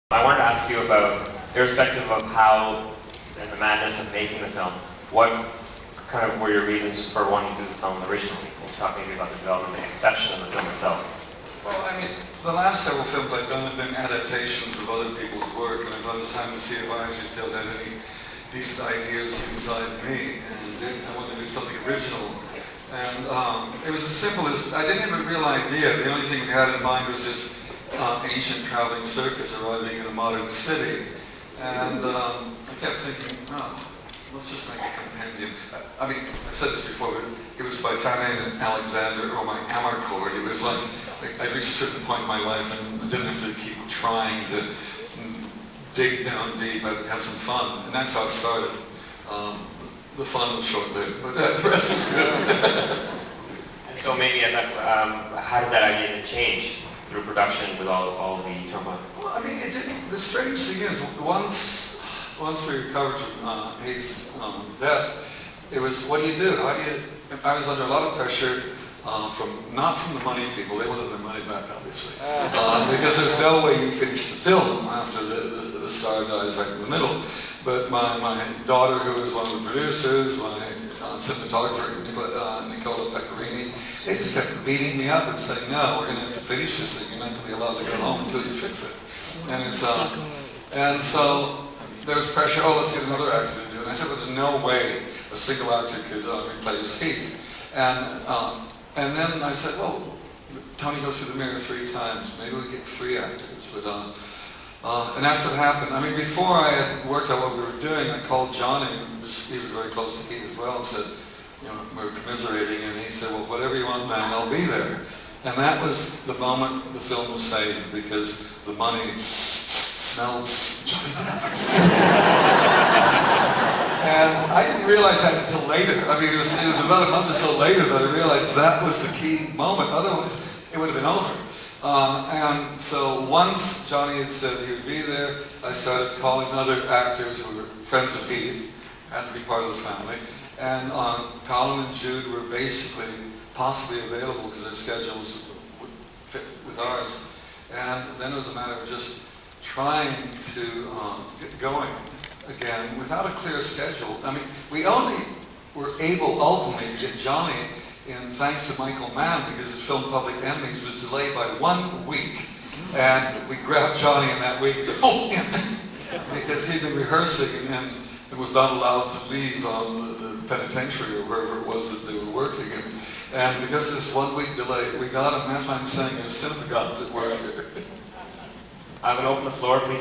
I wanted to ask you about, irrespective of how and the madness of making the film, what kind of were your reasons for wanting to do the film originally? We'll talk maybe about the development and conception of the film itself. Well, I mean, the last several films I've done have been adaptations of other people's work, and I thought it was time to see if I actually still had any decent ideas inside me, and I wanted to do something original. And it was as simple as, I didn't have a real idea. The only thing we had in mind was this ancient traveling circus arriving in a modern city. And I kept thinking, oh, let's just make a compendium. I mean, I've said this before, but it was by Fanny and Alexander, or my Amarcord. It was like I reached a certain point in my life and I didn't have to keep trying to dig down deep. I'd have some fun, and that's how it started. The fun was short-lived, but the rest was good. And so maybe how did that idea then change through production with all the turmoil? Well, I mean, it didn't. The strange thing is, once we recovered from Heath's death, it was, what do you do? How do you? I was under a lot of pressure not from the money people. They wanted their money back, obviously, because there's no way you finish the film after the star dies right in the middle. But my daughter, who was one of the producers, my cinematographer, Nicola Pecorini, they just kept beating me up and saying, no, we're going to have to finish this thing. You're not going to be allowed to go home until you fix it. And so there was pressure, oh, let's get another actor to do it. And I said, well, there's no way a single actor could replace Heath. And then I said, well, Tony goes through the mirror 3 times. Maybe we get 3 actors. And that's what happened. I mean, before I had worked out what we were doing, I called Johnny, he was very close to Heath as well, and said, you know, we were commiserating, and he said, well, whatever you want, man, I'll be there. And that was the moment the film was saved, because the money smelled And I didn't realize that until later. I mean, it was about a month or so later that I realized that was the key moment. Otherwise, it would have been over. And so once Johnny had said he would be there, I started calling other actors who were friends of Heath, had to be part of the family. And Colin and Jude were basically possibly available because their schedules would fit with ours. And then it was a matter of just trying to get going again without a clear schedule. I mean, we only were able ultimately to get Johnny in thanks to Michael Mann, because his film Public Enemies was delayed by 1 week. And we grabbed Johnny in that week and said, oh, yeah. Because he'd been rehearsing and was not allowed to leave the penitentiary or wherever it was that they were working. And because of this 1 week delay, we got him. That's why I'm saying there's synagogues at work here. I'm going to open the floor, please.